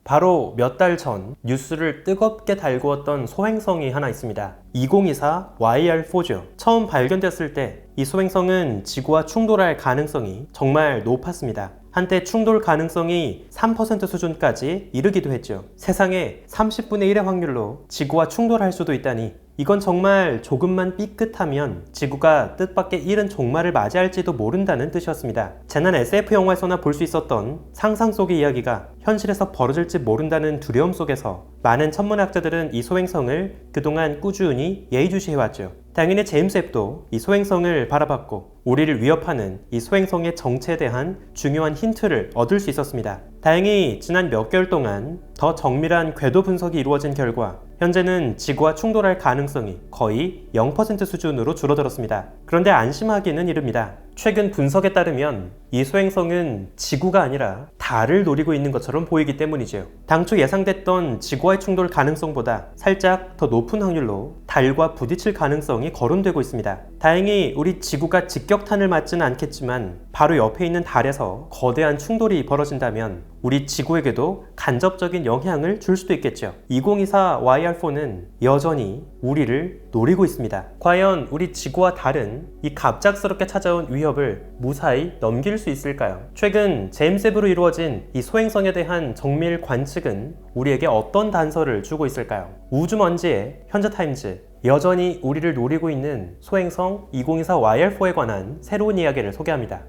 바로 몇 달 전 뉴스를 뜨겁게 달구었던 소행성이 하나 있습니다. 2024 YR4죠. 처음 발견됐을 때 이 소행성은 지구와 충돌할 가능성이 정말 높았습니다. 한때 충돌 가능성이 3% 수준까지 이르기도 했죠. 세상에 30분의 1의 확률로 지구와 충돌할 수도 있다니, 이건 정말 조금만 삐끗하면 지구가 뜻밖의 이른 종말을 맞이할지도 모른다는 뜻이었습니다. 재난 SF 영화에서나 볼 수 있었던 상상 속의 이야기가 현실에서 벌어질지 모른다는 두려움 속에서 많은 천문학자들은 이 소행성을 그동안 꾸준히 예의주시해왔죠. 당연히 제임스 웹도 이 소행성을 바라봤고 우리를 위협하는 이 소행성의 정체에 대한 중요한 힌트를 얻을 수 있었습니다. 다행히 지난 몇 개월 동안 더 정밀한 궤도 분석이 이루어진 결과 현재는 지구와 충돌할 가능성이 거의 0% 수준으로 줄어들었습니다. 그런데 안심하기는 이릅니다. 최근 분석에 따르면 이 소행성은 지구가 아니라 달을 노리고 있는 것처럼 보이기 때문이죠. 당초 예상됐던 지구와의 충돌 가능성보다 살짝 더 높은 확률로 달과 부딪힐 가능성이 거론되고 있습니다. 다행히 우리 지구가 직격탄을 맞지는 않겠지만 바로 옆에 있는 달에서 거대한 충돌이 벌어진다면 우리 지구에게도 간접적인 영향을 줄 수도 있겠죠. 2024 YR4는 여전히 우리를 노리고 있습니다. 과연 우리 지구와 달은 이 갑작스럽게 찾아온 위협을 무사히 넘길 수 있을까요? 최근 제임스 웹으로 이루어진 이 소행성에 대한 정밀 관측은 우리에게 어떤 단서를 주고 있을까요? 우주먼지의 현재타임즈, 여전히 우리를 노리고 있는 소행성 2024 YR4에 관한 새로운 이야기를 소개합니다.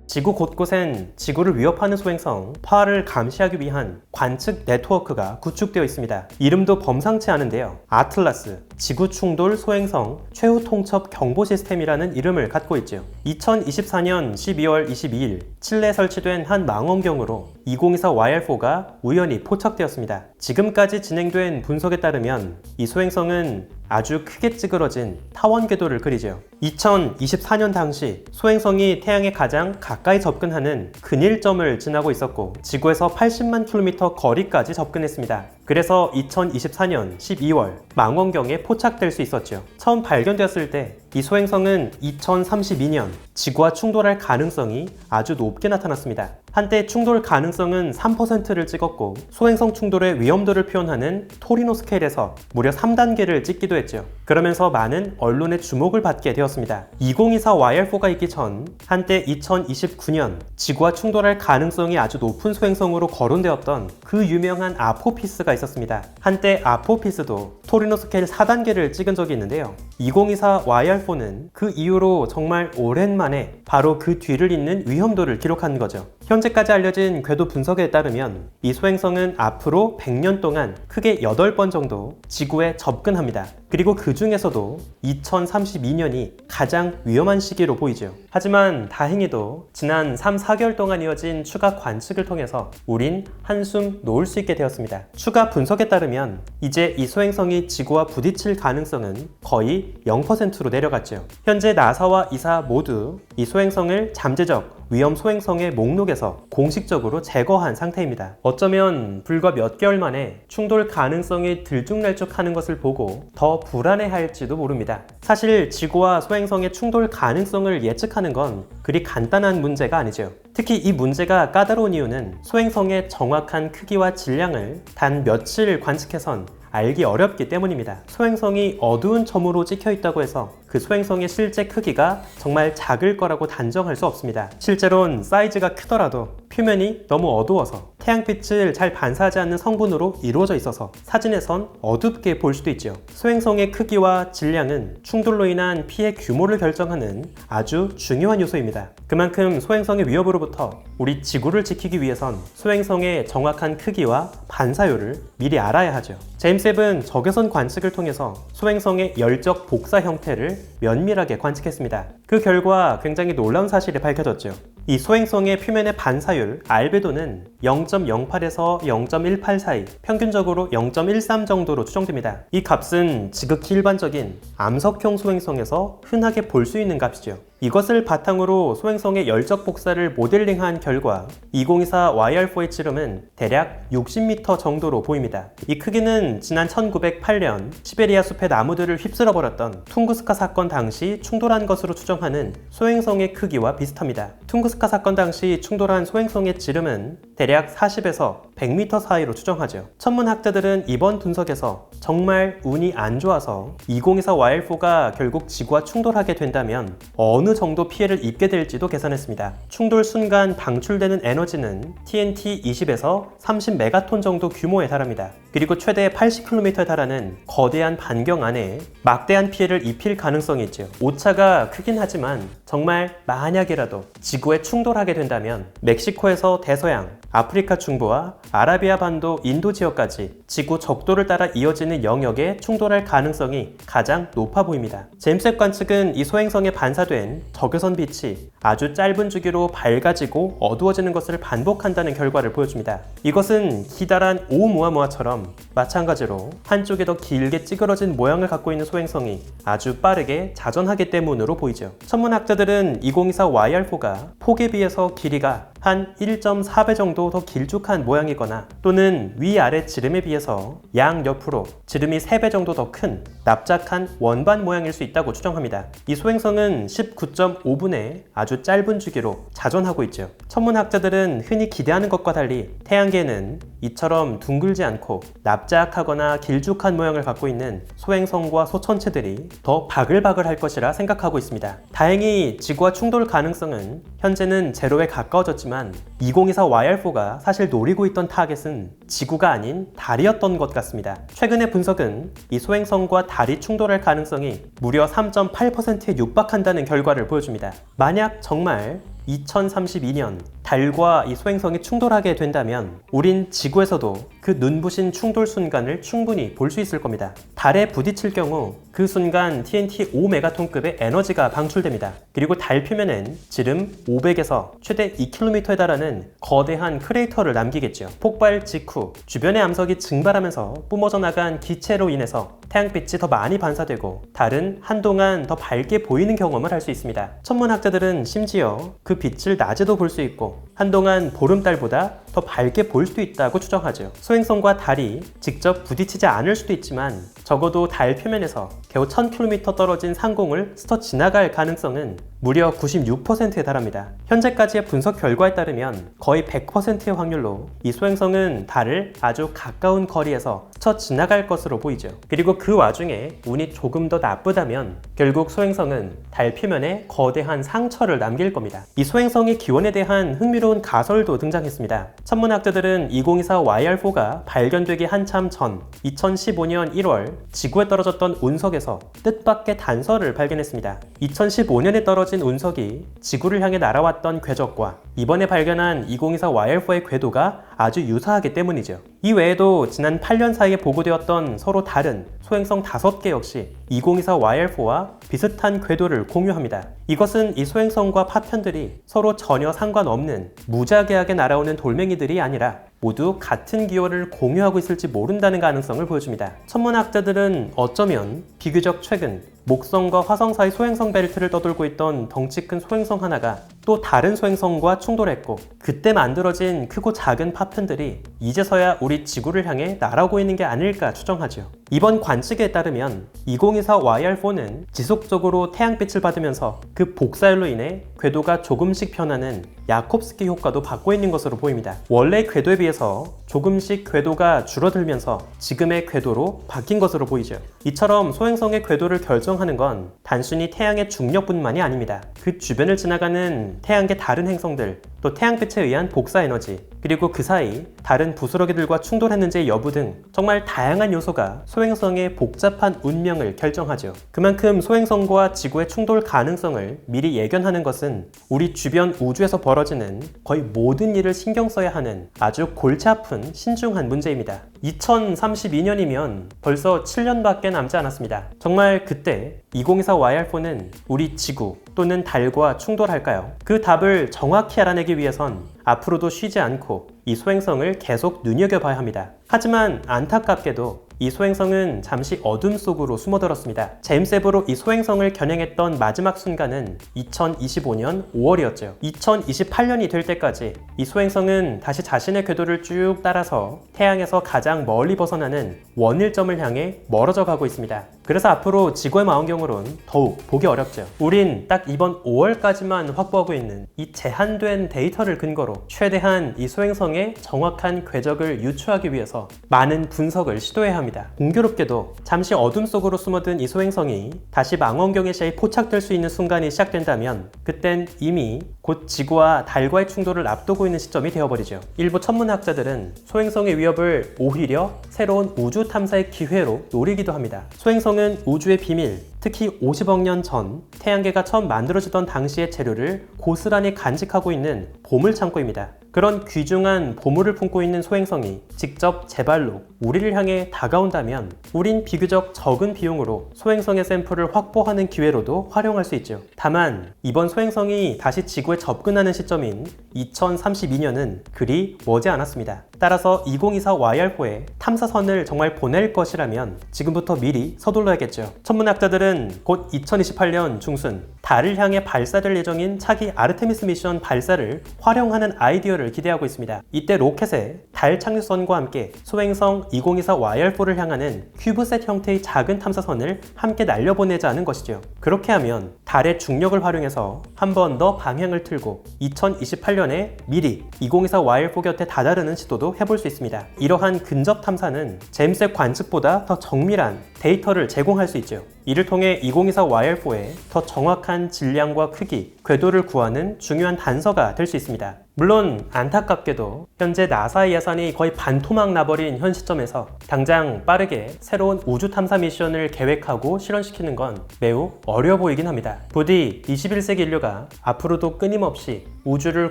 지구 곳곳엔 지구를 위협하는 소행성 파를 감시하기 위한 관측 네트워크가 구축되어 있습니다. 이름도 범상치 않은데요. 아틀라스 지구 충돌 소행성 최후 통첩 경보 시스템이라는 이름을 갖고 있죠. 2024년 12월 22일 칠레에 설치된 한 망원경으로 2024 YR4가 우연히 포착되었습니다. 지금까지 진행된 분석에 따르면 이 소행성은 아주 크게 찌그러진 타원 궤도를 그리죠. 2024년 당시 소행성이 태양에 가장 가까이 접근하는 근일점을 지나고 있었고 지구에서 80만 킬로미터 거리까지 접근했습니다. 그래서 2024년 12월 망원경에 포착될 수 있었죠. 처음 발견되었을 때 이 소행성은 2032년 지구와 충돌할 가능성이 아주 높게 나타났습니다. 한때 충돌 가능성은 3%를 찍었고 소행성 충돌의 위험도를 표현하는 토리노 스케일에서 무려 3단계를 찍기도 했죠. 그러면서 많은 언론의 주목을 받게 되었습니다. 2024 YR4가 있기 전 한때 2029년 지구와 충돌할 가능성이 아주 높은 소행성으로 거론되었던 그 유명한 아포피스가 있었습니다. 한때 아포피스도 토리노 스케일 4단계를 찍은 적이 있는데요. 2024 YR4는 그 이후로 정말 오랜만에 바로 그 뒤를 잇는 위험도를 기록한 거죠. 현재까지 알려진 궤도 분석에 따르면 이 소행성은 앞으로 100년 동안 크게 8번 정도 지구에 접근합니다. 그리고 그 중에서도 2032년이 가장 위험한 시기로 보이죠. 하지만 다행히도 지난 3-4개월 동안 이어진 추가 관측을 통해서 우린 한숨 놓을 수 있게 되었습니다. 추가 분석에 따르면 이제 이 소행성이 지구와 부딪힐 가능성은 거의 0%로 내려갔죠. 현재 나사와 이사 모두 이 소행성을 잠재적 위험 소행성의 목록에서 공식적으로 제거한 상태입니다. 어쩌면 불과 몇 개월 만에 충돌 가능성이 들쭉날쭉하는 것을 보고 더 불안해할지도 모릅니다. 사실 지구와 소행성의 충돌 가능성을 예측하는 건 그리 간단한 문제가 아니죠. 특히 이 문제가 까다로운 이유는 소행성의 정확한 크기와 질량을 단 며칠 관측해선 알기 어렵기 때문입니다. 소행성이 어두운 점으로 찍혀 있다고 해서 그 소행성의 실제 크기가 정말 작을 거라고 단정할 수 없습니다. 실제로는 사이즈가 크더라도 표면이 너무 어두워서 태양빛을 잘 반사하지 않는 성분으로 이루어져 있어서 사진에선 어둡게 볼 수도 있죠. 소행성의 크기와 질량은 충돌로 인한 피해 규모를 결정하는 아주 중요한 요소입니다. 그만큼 소행성의 위협으로부터 우리 지구를 지키기 위해선 소행성의 정확한 크기와 반사율을 미리 알아야 하죠. 제임스 웹은 적외선 관측을 통해서 소행성의 열적 복사 형태를 면밀하게 관측했습니다. 그 결과 굉장히 놀라운 사실이 밝혀졌죠. 이 소행성의 표면의 반사율 알베도는 0.08에서 0.18 사이, 평균적으로 0.13 정도로 추정됩니다. 이 값은 지극히 일반적인 암석형 소행성에서 흔하게 볼 수 있는 값이죠. 이것을 바탕으로 소행성의 열적 복사를 모델링한 결과 2024 YR4의 지름은 대략 60m 정도로 보입니다. 이 크기는 지난 1908년 시베리아 숲의 나무들을 휩쓸어버렸던 퉁구스카 사건 당시 충돌한 것으로 추정하는 소행성의 크기와 비슷합니다. 퉁구스카 사건 당시 충돌한 소행성의 지름은 대략 40에서 100m 사이로 추정하죠. 천문학자들은 이번 분석에서 정말 운이 안 좋아서 2024 YL4가 결국 지구와 충돌하게 된다면 어느 정도 피해를 입게 될지도 계산했습니다. 충돌 순간 방출되는 에너지는 TNT 20에서 30메가톤 정도 규모에 달합니다. 그리고 최대 80km에 달하는 거대한 반경 안에 막대한 피해를 입힐 가능성이 있죠. 오차가 크긴 하지만 정말 만약이라도 지구에 충돌하게 된다면 멕시코에서 대서양, 아프리카 중부와 아라비아 반도 인도 지역까지 지구 적도를 따라 이어지는 영역에 충돌할 가능성이 가장 높아 보입니다. 제임스 웹 관측은 이 소행성에 반사된 적외선 빛이 아주 짧은 주기로 밝아지고 어두워지는 것을 반복한다는 결과를 보여줍니다. 이것은 기다란 오umu아무아처럼 마찬가지로 한쪽에 더 길게 찌그러진 모양을 갖고 있는 소행성이 아주 빠르게 자전하기 때문으로 보이죠. 천문학자들은 2024 YR4가 폭에 비해서 길이가 한 1.4배 정도 더 길쭉한 모양이거나 또는 위아래 지름에 비해서 양옆으로 지름이 3배 정도 더 큰 납작한 원반 모양일 수 있다고 추정합니다. 이 소행성은 19.5분의 아주 짧은 주기로 자전하고 있죠. 천문학자들은 흔히 기대하는 것과 달리 태양계는 이처럼 둥글지 않고 납작하거나 길쭉한 모양을 갖고 있는 소행성과 소천체들이 더 바글바글할 것이라 생각하고 있습니다. 다행히 지구와 충돌 가능성은 현재는 제로에 가까워졌지만 2024 YR4가 사실 노리고 있던 타겟은 지구가 아닌 달이었던 것 같습니다. 최근의 분석은 이 소행성과 달이 충돌할 가능성이 무려 3.8%에 육박한다는 결과를 보여줍니다. 만약 정말 2032년 달과 이 소행성이 충돌하게 된다면 우린 지구에서도 그 눈부신 충돌 순간을 충분히 볼 수 있을 겁니다. 달에 부딪힐 경우 그 순간 TNT 5메가톤급의 에너지가 방출됩니다. 그리고 달 표면엔 지름 500에서 최대 2km에 달하는 거대한 크레이터를 남기겠죠. 폭발 직후 주변의 암석이 증발하면서 뿜어져 나간 기체로 인해서 태양빛이 더 많이 반사되고 달은 한동안 더 밝게 보이는 경험을 할 수 있습니다. 천문학자들은 심지어 그 빛을 낮에도 볼 수 있고 한동안 보름달보다 더 밝게 볼 수도 있다고 추정하죠. 소행성과 달이 직접 부딪히지 않을 수도 있지만 적어도 달 표면에서 겨우 1000km 떨어진 상공을 스쳐 지나갈 가능성은 무려 96%에 달합니다. 현재까지의 분석 결과에 따르면 거의 100%의 확률로 이 소행성은 달을 아주 가까운 거리에서 스쳐 지나갈 것으로 보이죠. 그리고 그 와중에 운이 조금 더 나쁘다면 결국 소행성은 달 표면에 거대한 상처를 남길 겁니다. 이 소행성의 기원에 대한 흥미로운 가설도 등장했습니다. 천문학자들은 2024 YR4가 발견되기 한참 전 2015년 1월 지구에 떨어졌던 운석에서 뜻밖의 단서를 발견했습니다. 2015년에 떨어진 운석이 지구를 향해 날아왔던 궤적과 이번에 발견한 2024 YR4의 궤도가 아주 유사하기 때문이죠. 이 외에도 지난 8년 사이에 보고되었던 서로 다른 소행성 5개 역시 2024 YR4와 비슷한 궤도를 공유합니다. 이것은 이 소행성과 파편들이 서로 전혀 상관없는 무자기하게 날아오는 돌멩이들이 아니라 모두 같은 기호를 공유하고 있을지 모른다는 가능성을 보여줍니다. 천문학자들은 어쩌면 비교적 최근 목성과 화성 사이 소행성 벨트를 떠돌고 있던 덩치 큰 소행성 하나가 또 다른 소행성과 충돌했고 그때 만들어진 크고 작은 파편들이 이제서야 우리 지구를 향해 날아오고 있는 게 아닐까 추정하죠. 이번 관측에 따르면 2024 YR4는 지속적으로 태양빛을 받으면서 그 복사열로 인해 궤도가 조금씩 변하는 야콥스키 효과도 받고 있는 것으로 보입니다. 원래 궤도에 비해서 조금씩 궤도가 줄어들면서 지금의 궤도로 바뀐 것으로 보이죠. 이처럼 소행성의 궤도를 결정하는 건 단순히 태양의 중력뿐만이 아닙니다. 그 주변을 지나가는 태양계 다른 행성들, 또 태양빛에 의한 복사 에너지, 그리고 그 사이 다른 부스러기들과 충돌했는지의 여부 등 정말 다양한 요소가 소행성의 복잡한 운명을 결정하죠. 그만큼 소행성과 지구의 충돌 가능성을 미리 예견하는 것은 우리 주변 우주에서 벌어지는 거의 모든 일을 신경 써야 하는 아주 골치 아픈 신중한 문제입니다. 2032년이면 벌써 7년밖에 남지 않았습니다. 정말 그때 2024 YR4는 우리 지구 또는 달과 충돌할까요? 그 답을 정확히 알아내기 위해선 앞으로도 쉬지 않고 이 소행성을 계속 눈여겨봐야 합니다. 하지만 안타깝게도 이 소행성은 잠시 어둠 속으로 숨어들었습니다. 제임스 웹으로 이 소행성을 겨냥했던 마지막 순간은 2025년 5월이었죠. 2028년이 될 때까지 이 소행성은 다시 자신의 궤도를 쭉 따라서 태양에서 가장 멀리 벗어나는 원일점을 향해 멀어져 가고 있습니다. 그래서 앞으로 지구의 망원경으론 더욱 보기 어렵죠. 우린 딱 이번 5월까지만 확보하고 있는 이 제한된 데이터를 근거로 최대한 이 소행성의 정확한 궤적을 유추하기 위해서 많은 분석을 시도해야 합니다. 공교롭게도 잠시 어둠 속으로 숨어든 이 소행성이 다시 망원경의 시야에 포착될 수 있는 순간이 시작된다면 그땐 이미 곧 지구와 달과의 충돌을 앞두고 있는 시점이 되어버리죠. 일부 천문학자들은 소행성의 위협을 오히려 새로운 우주 탐사의 기회로 노리기도 합니다. 소행성은 우주의 비밀, 특히 50억 년 전 태양계가 처음 만들어지던 당시의 재료를 고스란히 간직하고 있는 보물창고입니다. 그런 귀중한 보물을 품고 있는 소행성이 직접 제발로 우리를 향해 다가온다면 우린 비교적 적은 비용으로 소행성의 샘플을 확보하는 기회로도 활용할 수 있죠. 다만 이번 소행성이 다시 지구에 접근하는 시점인 2032년은 그리 머지 않았습니다. 따라서 2024 YR4에 탐사선을 정말 보낼 것이라면 지금부터 미리 서둘러야겠죠. 천문학자들은 곧 2028년 중순 달을 향해 발사될 예정인 차기 아르테미스 미션 발사를 활용하는 아이디어를 기대하고 있습니다. 이때 로켓에 달 착륙선과 함께 소행성 2024 YR4를 향하는 큐브셋 형태의 작은 탐사선을 함께 날려보내자는 것이죠. 그렇게 하면 달의 중력을 활용해서 한 번 더 방향을 틀고 2028년에 미리 2024 YR4 곁에 다다르는 시도도 해볼 수 있습니다. 이러한 근접 탐사는 제임스 웹 관측보다 더 정밀한 데이터를 제공할 수 있죠. 이를 통해 2024 YR4의 더 정확한 질량과 크기, 궤도를 구하는 중요한 단서가 될 수 있습니다. 물론 안타깝게도 현재 나사의 예산이 거의 반토막 나버린 현 시점에서 당장 빠르게 새로운 우주 탐사 미션을 계획하고 실현시키는 건 매우 어려워 보이긴 합니다. 부디 21세기 인류가 앞으로도 끊임없이 우주를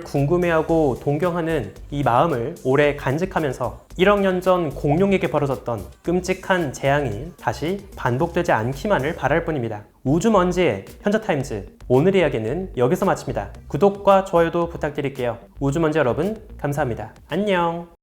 궁금해하고 동경하는 이 마음을 오래 간직하면서 1억 년 전 공룡에게 벌어졌던 끔찍한 재앙이 다시 반복되지 않기만을 바랄 뿐입니다. 우주먼지의 현자타임즈, 오늘 이야기는 여기서 마칩니다. 구독과 좋아요도 부탁드릴게요. 우주먼지 여러분, 감사합니다. 안녕.